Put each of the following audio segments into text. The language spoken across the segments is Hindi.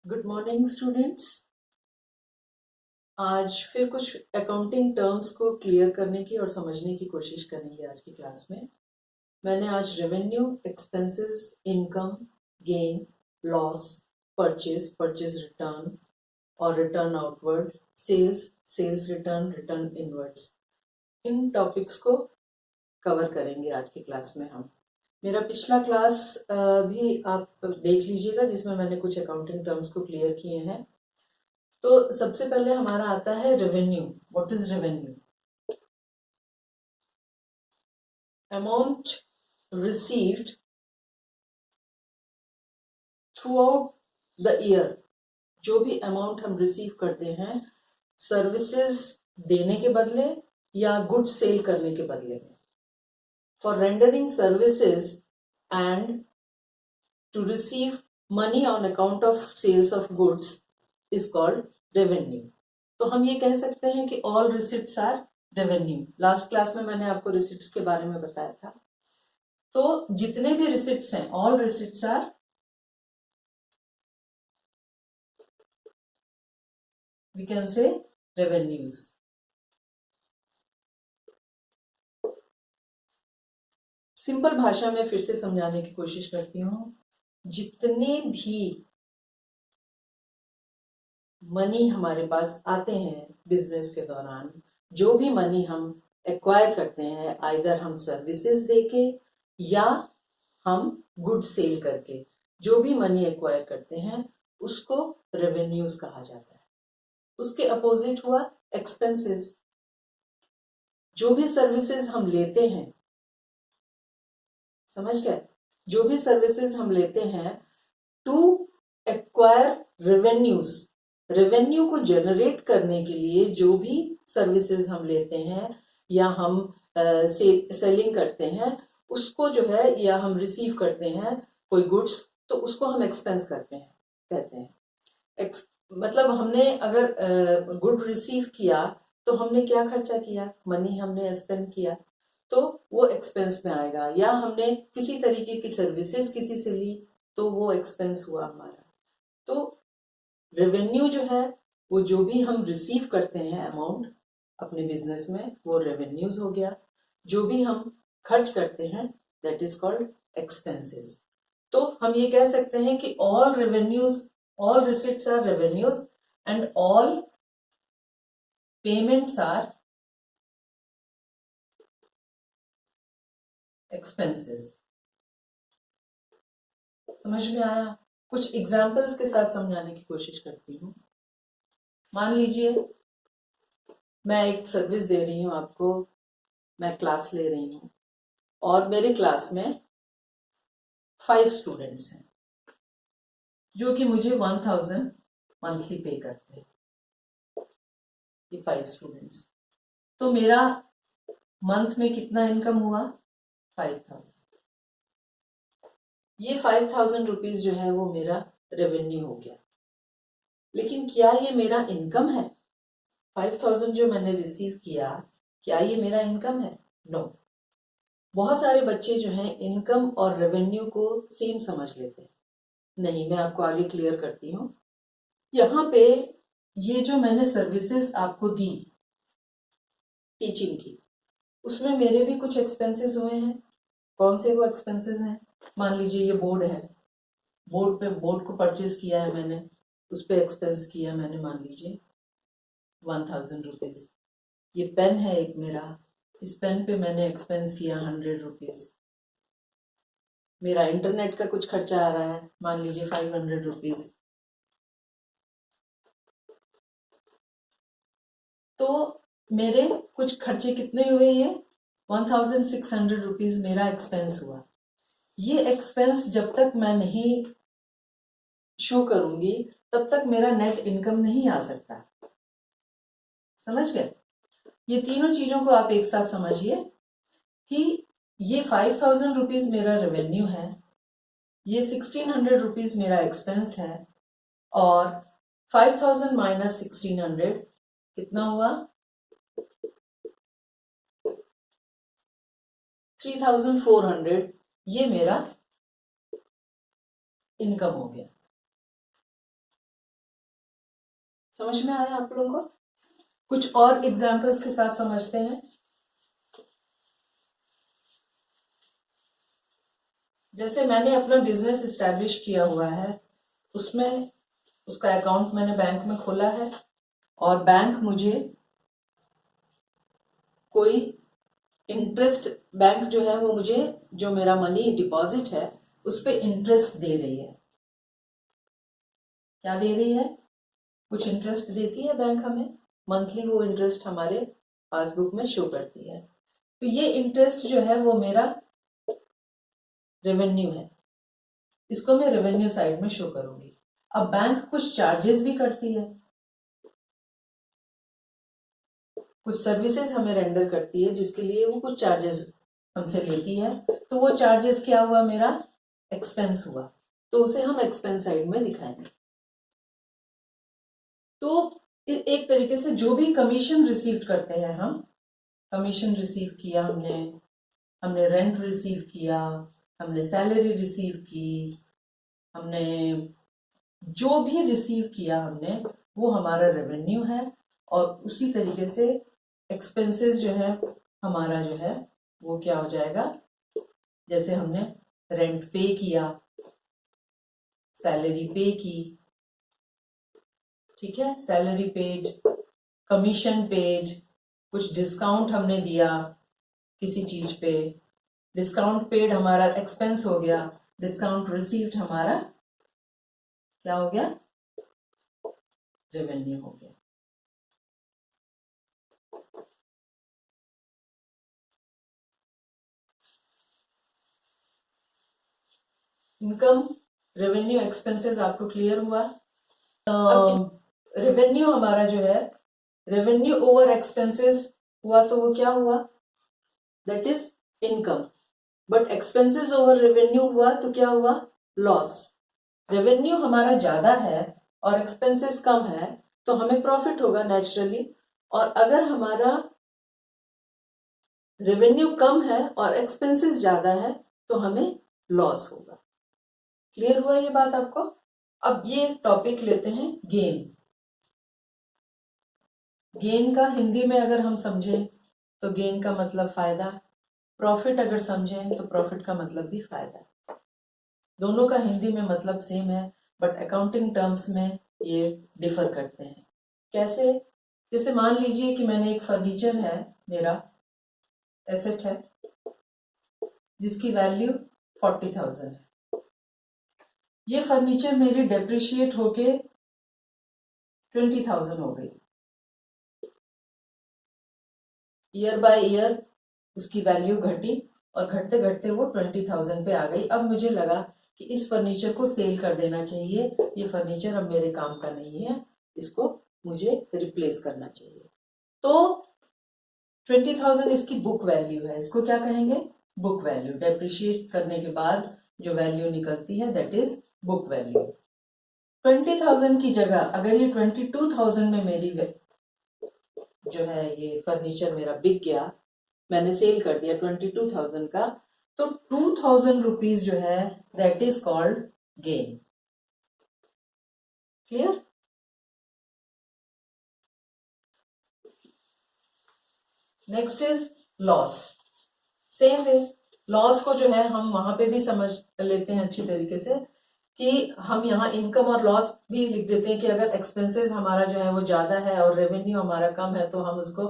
Good morning students. आज फिर कुछ अकाउंटिंग टर्म्स को क्लियर करने की और समझने की कोशिश करेंगे आज की क्लास में। मैंने आज revenue, expenses, income, gain, loss, purchase return और return outward, sales return, return inwards, इन टॉपिक्स को कवर करेंगे आज की क्लास में हम। मेरा पिछला क्लास भी आप देख लीजिएगा जिसमें मैंने कुछ अकाउंटिंग टर्म्स को क्लियर किए हैं। तो सबसे पहले हमारा आता है revenue. What is revenue? Amount received through out the year. जो भी अमाउंट हम रिसीव करते हैं सर्विसेज देने के बदले या गुड्स सेल करने के बदले में, for rendering services and to receive money on account of sales of goods is called revenue. तो हम ये कह सकते हैं कि all receipts are revenue. Last class में मैंने आपको रिसिप्ट्स के बारे में बताया था। तो जितने भी रिसिप्ट्स हैं, all receipts are we can say revenues. Simple भाषा में फिर से समझाने की कोशिश करती हूं। जितने भी मनी हमारे पास आते हैं बिजनेस के दौरान, जो भी मनी हम एक्वायर करते हैं, आइदर हम सर्विसेज देके या हम गुड सेल करके, जो भी मनी एक्वायर करते हैं उसको रेवेन्यूज कहा जाता है। उसके अपोजिट हुआ एक्सपेंसेस। जो भी सर्विसेज हम लेते हैं, समझ गए? जो भी सर्विसेज हम लेते हैं टू एक्वायर रेवेन्यूज, रेवेन्यू को जनरेट करने के लिए जो भी सर्विसेज हम लेते हैं या हम सेलिंग करते हैं उसको जो है, या हम रिसीव करते हैं कोई गुड्स, तो उसको हम एक्सपेंस करते हैं, कहते हैं। मतलब हमने अगर गुड रिसीव किया तो हमने क्या खर्चा किया, मनी हमने स्पेंड किया, तो वो एक्सपेंस में आएगा। या हमने किसी तरीके की सर्विसेज किसी से ली तो वो एक्सपेंस हुआ हमारा। तो रेवेन्यू जो है वो जो भी हम रिसीव करते हैं अमाउंट अपने बिजनेस में, वो रेवेन्यूज हो गया। जो भी हम खर्च करते हैं दैट इज कॉल्ड एक्सपेंसेस। तो हम ये कह सकते हैं कि all revenues, all receipts are revenues and all payments are expenses। समझ में आया? कुछ एग्जाम्पल्स के साथ समझाने की कोशिश करती हूँ। मान लीजिए मैं एक सर्विस दे रही हूँ आपको, मैं क्लास ले रही हूँ और मेरे क्लास में 5 स्टूडेंट्स हैं जो कि मुझे 1000 मंथली पे करते हैं। ये 5 स्टूडेंट्स, तो मेरा मंथ में कितना इनकम हुआ? 5000। ये 5000 रुपीज जो है वो मेरा रेवेन्यू हो गया। लेकिन क्या ये मेरा इनकम है? 5000 जो मैंने रिसीव किया, क्या ये मेरा इनकम है? नो। बहुत सारे बच्चे जो हैं इनकम और रेवेन्यू को सेम समझ लेते हैं। नहीं, मैं आपको आगे क्लियर करती हूँ। यहाँ पे ये जो मैंने सर्विसेज आपको दी टीचिंग की, उसमें मेरे भी कुछ एक्सपेंसेस हुए हैं। कौन से वो एक्सपेंसेस हैं? मान लीजिए ये बोर्ड है, बोर्ड को परचेज किया है मैंने, उस पर एक्सपेंस किया मैंने, मान लीजिए 1000 रुपीज। ये पेन है एक मेरा, इस पेन पे मैंने एक्सपेंस किया 100 रुपीज। मेरा इंटरनेट का कुछ खर्चा आ रहा है, मान लीजिए 500 रुपीज। तो मेरे कुछ खर्चे कितने हुए? ये 1600 रुपीज मेरा एक्सपेंस हुआ। ये एक्सपेंस जब तक मैं नहीं शो करूंगी तब तक मेरा नेट इनकम नहीं आ सकता। समझ गए? ये तीनों चीजों को आप एक साथ समझिए कि ये 5000 रुपीज मेरा रेवेन्यू है, ये 1600 रुपीज मेरा एक्सपेंस है, और 5000 माइनस 1600 कितना हुआ? 3400। ये मेरा इनकम हो गया। समझ में आया आप लोगों को? कुछ और एग्जाम्पल्स के साथ समझते हैं। जैसे मैंने अपना बिजनेस इस्टेब्लिश किया हुआ है, उसमें उसका अकाउंट मैंने बैंक में खोला है और बैंक मुझे कोई इंटरेस्ट, बैंक जो है वो मुझे जो मेरा मनी डिपॉजिट है उस पे इंटरेस्ट दे रही है। क्या दे रही है? कुछ इंटरेस्ट देती है बैंक हमें, मंथली वो इंटरेस्ट हमारे पासबुक में शो करती है। तो ये इंटरेस्ट जो है वो मेरा रेवेन्यू है, इसको मैं रेवेन्यू साइड में शो करूंगी। अब बैंक कुछ चार्जेस भी करती है, कुछ सर्विसेज हमें रेंडर करती है जिसके लिए वो कुछ चार्जेस हमसे लेती है। तो वो चार्जेस क्या हुआ? मेरा एक्सपेंस हुआ, तो उसे हम एक्सपेंस साइड में दिखाएंगे। तो एक तरीके से जो भी कमीशन रिसीव करते हैं हम, कमीशन रिसीव किया हमने रेंट रिसीव किया, हमने सैलरी रिसीव की, हमने जो भी रिसीव किया हमने, वो हमारा रेवेन्यू है। और उसी तरीके से एक्सपेंसेस जो है हमारा जो है वो क्या हो जाएगा? जैसे हमने रेंट पे किया, सैलरी पे की, ठीक है, सैलरी पेड, कमीशन पेड, कुछ डिस्काउंट हमने दिया किसी चीज पे, डिस्काउंट पेड हमारा एक्सपेंस हो गया, डिस्काउंट रिसीव्ड हमारा क्या हो गया? रेवेन्यू हो गया। इनकम, रेवेन्यू, एक्सपेंसेस आपको क्लियर हुआ? रेवेन्यू हमारा जो है, रेवेन्यू ओवर एक्सपेंसेस हुआ तो वो क्या हुआ? That is income. But expenses over revenue हुआ तो क्या हुआ? लॉस। रेवेन्यू हमारा ज्यादा है और एक्सपेंसेस कम है तो हमें प्रॉफिट होगा नेचुरली, और अगर हमारा रेवेन्यू कम है और एक्सपेंसेस ज्यादा है तो हमें लॉस होगा। क्लियर हुआ ये बात आपको? अब ये टॉपिक लेते हैं गेन। गेन का हिंदी में अगर हम समझें तो गेन का मतलब फायदा, प्रॉफिट अगर समझें तो प्रॉफिट का मतलब भी फायदा। दोनों का हिंदी में मतलब सेम है, बट अकाउंटिंग टर्म्स में ये डिफर करते हैं। कैसे? जैसे मान लीजिए कि मैंने एक फर्नीचर है, मेरा एसेट है जिसकी वैल्यू 40,000 है। ये फर्नीचर मेरी डेप्रिशिएट होके 20,000 हो गई। ईयर बाय ईयर उसकी वैल्यू घटी और घटते घटते वो 20,000 पे आ गई। अब मुझे लगा कि इस फर्नीचर को सेल कर देना चाहिए, ये फर्नीचर अब मेरे काम का नहीं है, इसको मुझे रिप्लेस करना चाहिए। तो 20,000 इसकी बुक वैल्यू है, इसको क्या कहेंगे? Book value. डेप्रिशिएट करने के बाद जो वैल्यू निकलती है दैट इज बुक वैल्यू। 20,000 की जगह अगर ये 22,000 में मेरी जो है ये फर्नीचर मेरा बिक गया, मैंने सेल कर दिया 22,000 का, तो 2,000 रुपीज जो है that is called gain. Clear? Next is loss. Same way, loss को जो है हम वहां पे भी समझ लेते हैं अच्छी तरीके से कि हम यहाँ इनकम और लॉस भी लिख देते हैं कि अगर एक्सपेंसेस हमारा जो है वो ज्यादा है और रेवेन्यू हमारा कम है तो हम उसको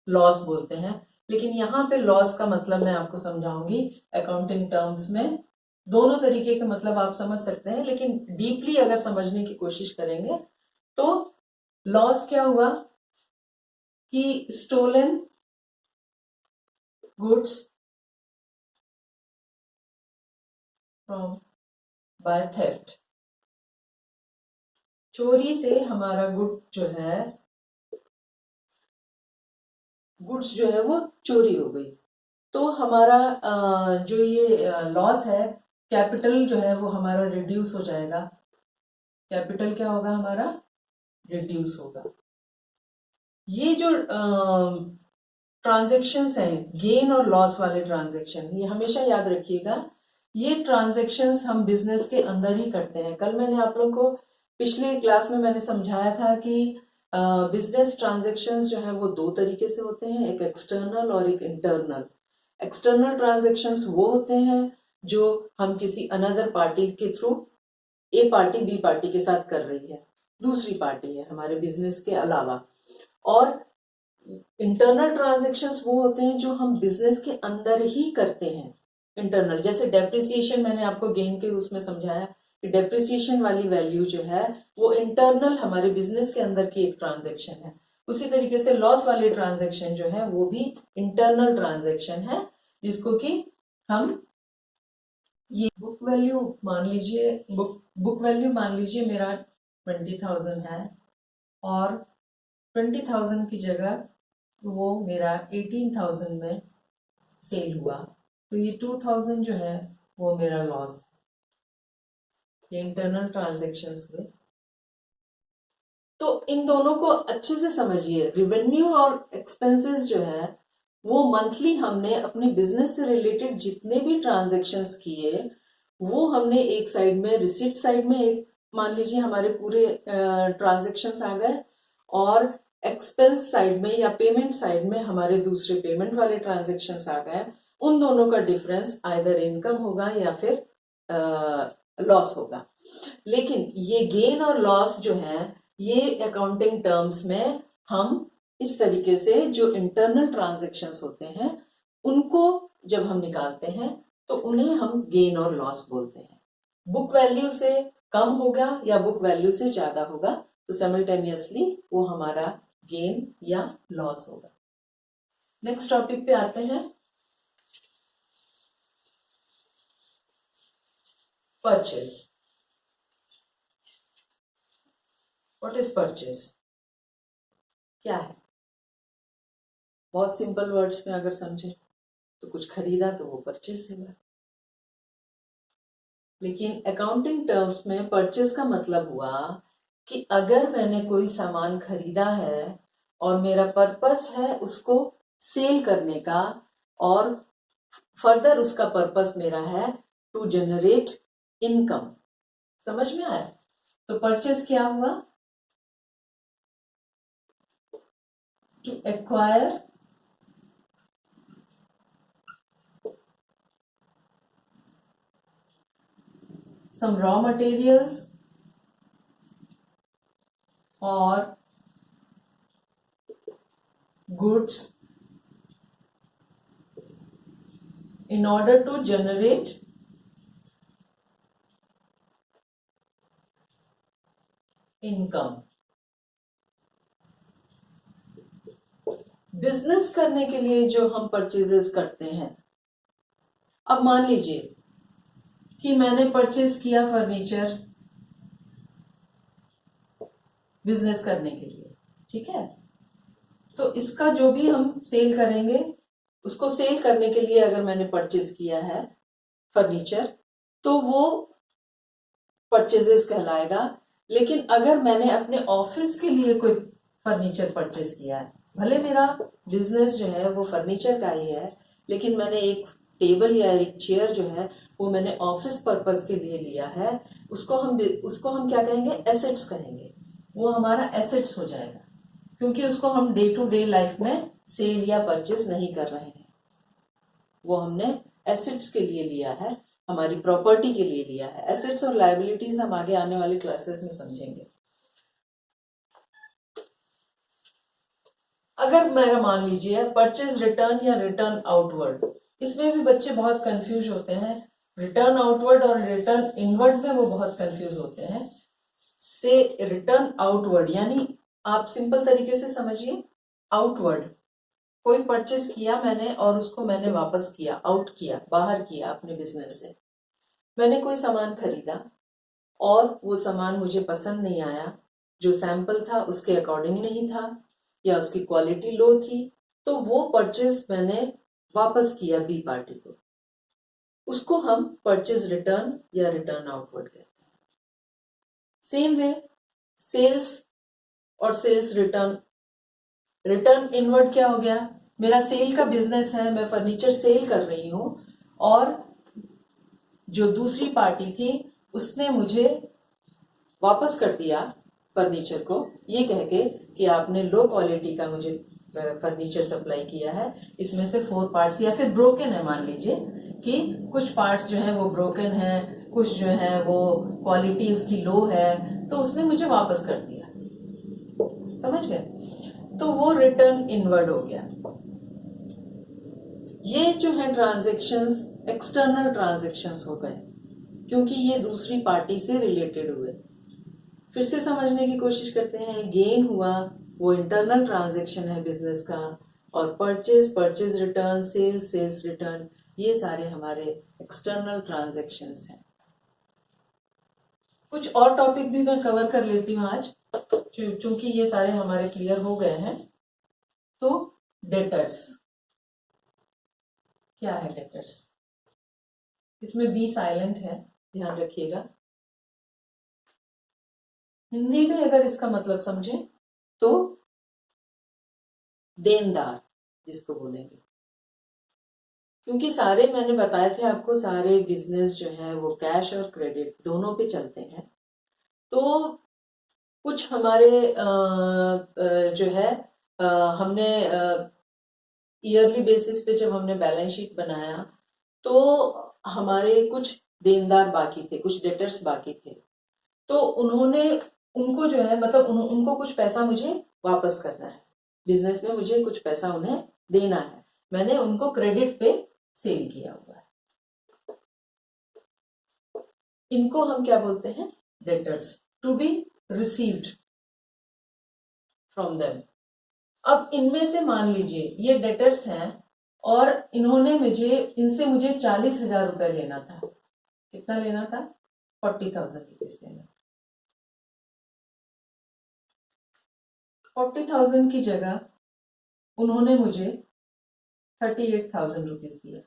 लॉस बोलते हैं। लेकिन यहाँ पे लॉस का मतलब मैं आपको समझाऊंगी अकाउंटिंग टर्म्स में। दोनों तरीके के मतलब आप समझ सकते हैं, लेकिन डीपली अगर समझने की कोशिश करेंगे तो लॉस क्या हुआ कि stolen goods from by theft, चोरी से हमारा गुड्स जो है वो चोरी हो गई। तो हमारा जो ये लॉस है, कैपिटल जो है वो हमारा रिड्यूस हो जाएगा। कैपिटल क्या होगा? हमारा रिड्यूस होगा। ये जो ट्रांजैक्शंस हैं, गेन और लॉस वाले ट्रांजैक्शन, ये हमेशा याद रखिएगा, ये ट्रांजैक्शंस हम बिजनेस के अंदर ही करते हैं। कल मैंने आप लोगों को पिछले क्लास में मैंने समझाया था कि बिजनेस ट्रांजैक्शंस जो है वो दो तरीके से होते हैं, एक एक्सटर्नल और एक इंटरनल। एक्सटर्नल ट्रांजैक्शंस वो होते हैं जो हम किसी अनदर पार्टी के थ्रू, ए पार्टी बी पार्टी के साथ कर रही है, दूसरी पार्टी है हमारे बिजनेस के अलावा। और इंटरनल ट्रांजैक्शंस वो होते हैं जो हम बिजनेस के अंदर ही करते हैं, इंटरनल। जैसे डेप्रिसिएशन मैंने आपको गेन के उसमें समझाया कि डेप्रिसिएशन वाली वैल्यू जो है वो इंटरनल हमारे बिजनेस के अंदर की एक ट्रांजैक्शन है। उसी तरीके से लॉस वाले ट्रांजैक्शन जो है वो भी इंटरनल ट्रांजैक्शन है, जिसको कि हम ये बुक वैल्यू मान लीजिए, बुक वैल्यू मान लीजिए मेरा 20,000 है और 20,000 की जगह वो मेरा 18,000 में सेल हुआ, तो ये 2,000 जो है वो मेरा लॉस है। ये इंटरनल ट्रांजैक्शंस हुए। तो इन दोनों को अच्छे से समझिए। रिवेन्यू और एक्सपेंसेस जो है वो मंथली हमने अपने बिजनेस से रिलेटेड जितने भी ट्रांजैक्शंस किए वो हमने एक साइड में, रिसिप्ट साइड में एक मान लीजिए हमारे पूरे ट्रांजैक्शंस आ गए, और एक्सपेंस साइड में या पेमेंट साइड में हमारे दूसरे पेमेंट वाले ट्रांजैक्शंस आ गए। उन दोनों का डिफरेंस आइदर इनकम होगा या फिर लॉस होगा। लेकिन ये गेन और लॉस जो है ये अकाउंटिंग टर्म्स में हम इस तरीके से जो इंटरनल ट्रांजैक्शंस होते हैं उनको जब हम निकालते हैं तो उन्हें हम गेन और लॉस बोलते हैं। बुक वैल्यू से कम होगा या बुक वैल्यू से ज्यादा होगा तो साइमल्टेनियसली वो हमारा गेन या लॉस होगा। नेक्स्ट टॉपिक पे आते हैं, परचेज। What is purchase? क्या है? बहुत सिंपल वर्ड्स में अगर समझे तो कुछ खरीदा तो वो परचेज है। लेकिन अकाउंटिंग टर्म्स में परचेज का मतलब हुआ कि अगर मैंने कोई सामान खरीदा है और मेरा पर्पस है उसको सेल करने का, और फर्दर उसका पर्पस मेरा है टू जनरेट इनकम। समझ में आया? तो परचेज क्या हुआ? To acquire some raw materials or goods in order to generate income। Business करने के लिए जो हम परचेजेस करते हैं, अब मान लीजिए कि मैंने परचेज किया फर्नीचर बिजनेस करने के लिए, ठीक है? तो इसका जो भी हम सेल करेंगे उसको सेल करने के लिए अगर मैंने परचेज किया है फर्नीचर तो वो परचेजेस कहलाएगा। लेकिन अगर मैंने अपने ऑफिस के लिए कोई फर्नीचर परचेज किया है, भले मेरा बिजनेस जो है वो फर्नीचर का ही है, लेकिन मैंने एक टेबल या एक चेयर जो है वो मैंने ऑफिस पर्पस के लिए लिया है, उसको हम क्या कहेंगे? एसेट्स कहेंगे। वो हमारा एसेट्स हो जाएगा, क्योंकि उसको हम डे टू डे लाइफ में सेल या परचेज नहीं कर रहे हैं। वो हमने एसेट्स के लिए लिया है, हमारी प्रॉपर्टी के लिए लिया है। एसेट्स और लायबिलिटीज हम आगे आने वाले क्लासेस में समझेंगे। अगर मेरा मान लीजिए परचेज रिटर्न या रिटर्न आउटवर्ड, इसमें भी बच्चे बहुत कंफ्यूज होते हैं। रिटर्न आउटवर्ड और रिटर्न इनवर्ड में वो बहुत कंफ्यूज होते हैं। से रिटर्न आउटवर्ड यानी आप सिंपल तरीके से समझिए, आउटवर्ड कोई परचेज किया मैंने और उसको मैंने वापस किया, आउट किया, बाहर किया अपने बिजनेस से। मैंने कोई सामान खरीदा और वो सामान मुझे पसंद नहीं आया, जो सैंपल था उसके अकॉर्डिंग नहीं था या उसकी क्वालिटी लो थी, तो वो परचेज मैंने वापस किया बी पार्टी को, उसको हम परचेज रिटर्न या रिटर्न आउटवर्ड कहते हैं। सेम वे सेल्स और सेल्स रिटर्न। रिटर्न इनवर्ड क्या हो गया? मेरा सेल का बिजनेस है, मैं फर्नीचर सेल कर रही हूं और जो दूसरी पार्टी थी उसने मुझे वापस कर दिया फर्नीचर को, ये कह के कि आपने लो क्वालिटी का मुझे फर्नीचर सप्लाई किया है, इसमें से 4 पार्ट्स या फिर ब्रोकन है, मान लीजिए कि कुछ पार्ट्स जो है वो ब्रोकन है, कुछ जो है वो क्वालिटी उसकी लो है, तो उसने मुझे वापस कर दिया। समझ गए? तो वो रिटर्न इनवर्ड हो गया। ये जो है ट्रांजैक्शंस एक्सटर्नल ट्रांजैक्शंस हो गए, क्योंकि ये दूसरी पार्टी से रिलेटेड हुए। फिर से समझने की कोशिश करते हैं। गेन हुआ वो इंटरनल ट्रांजैक्शन है बिजनेस का, और परचेज रिटर्न, सेल्स रिटर्न, ये सारे हमारे एक्सटर्नल ट्रांजैक्शंस हैं। कुछ और टॉपिक भी मैं कवर कर लेती हूँ आज, चूंकि ये सारे हमारे क्लियर हो गए हैं। तो डेटर्स क्या है? डेटर्स, इसमें बी साइलेंट है, ध्यान रखिएगा। हिंदी में अगर इसका मतलब समझें तो देनदार जिसको बोलेंगे, क्योंकि सारे मैंने बताए थे आपको, सारे बिजनेस जो है वो कैश और क्रेडिट दोनों पे चलते हैं। तो कुछ हमारे जो है हमने ईयरली बेसिस पे जब हमने बैलेंस शीट बनाया तो हमारे कुछ देनदार बाकी थे, कुछ डेटर्स बाकी थे, तो उन्होंने उनको जो है मतलब उनको कुछ पैसा मुझे वापस करना है, बिजनेस में मुझे कुछ पैसा उन्हें देना है, मैंने उनको क्रेडिट पे सेल किया हुआ है। इनको हम क्या बोलते हैं? Debtors, to be received from them. अब इनमें से मान लीजिए ये डेटर्स हैं और इन्होंने इनसे मुझे 40,000 रुपए लेना था। कितना लेना था? 40,000 रुपीज लेना। 40,000 की जगह उन्होंने मुझे 38,000 रुपीज दिया।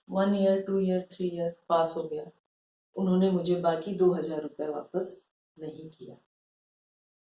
1 ईयर, 2 ईयर, 3 ईयर पास हो गया, उन्होंने मुझे बाकी 2,000 रुपए वापस नहीं किया।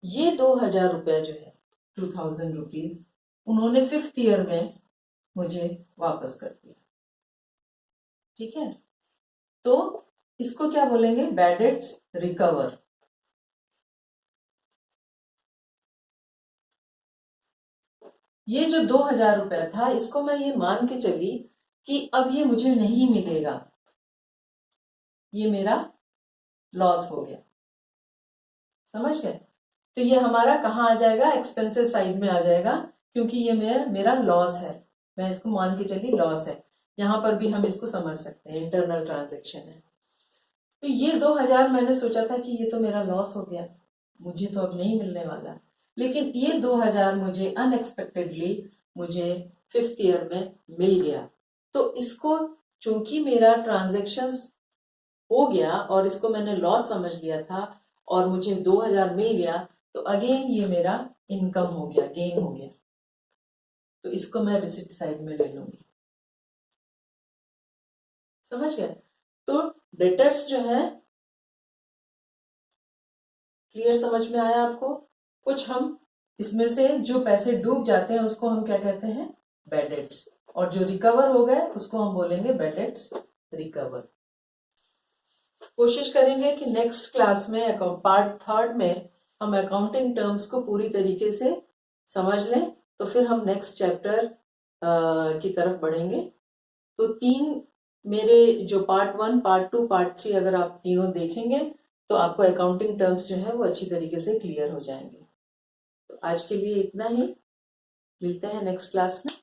ये 2,000 रुपए जो है 2,000 रुपीज उन्होंने 5th ईयर में मुझे वापस कर दिया। ठीक है, तो इसको क्या बोलेंगे? Bad debts recover. ये जो 2,000 रुपया था, इसको मैं ये मान के चली कि अब ये मुझे नहीं मिलेगा, ये मेरा लॉस हो गया। समझ गए? तो ये हमारा कहाँ आ जाएगा? एक्सपेंसेस साइड में आ जाएगा, क्योंकि ये मेरा लॉस है, मैं इसको मान के चली लॉस है। यहां पर भी हम इसको समझ सकते हैं, इंटरनल ट्रांजैक्शन है। तो ये 2,000 मैंने सोचा था कि ये तो मेरा लॉस हो गया, मुझे तो अब नहीं मिलने वाला, लेकिन ये 2,000 मुझे अनएक्सपेक्टेडली मुझे 5th ईयर में मिल गया। तो इसको चूंकि मेरा ट्रांजैक्शंस हो गया और इसको मैंने लॉस समझ लिया था और मुझे 2,000 मिल गया, तो अगेन ये मेरा इनकम हो गया, गेन हो गया। तो इसको मैं रिसिप्ट साइड में ले लूंगी। समझ गए? तो डेटर्स जो है, क्लियर समझ में आया आपको? कुछ हम इसमें से जो पैसे डूब जाते हैं उसको हम क्या कहते हैं? बैड डेट्स, और जो रिकवर हो गए उसको हम बोलेंगे बैड डेट्स रिकवर। कोशिश करेंगे कि नेक्स्ट क्लास में पार्ट 3 में हम अकाउंटिंग टर्म्स को पूरी तरीके से समझ लें, तो फिर हम नेक्स्ट चैप्टर की तरफ बढ़ेंगे। तो 3 मेरे जो पार्ट 1, पार्ट 2, पार्ट 3 अगर आप तीनों देखेंगे तो आपको अकाउंटिंग टर्म्स जो है वो अच्छी तरीके से क्लियर हो जाएंगे। तो आज के लिए इतना ही, मिलते हैं नेक्स्ट क्लास में।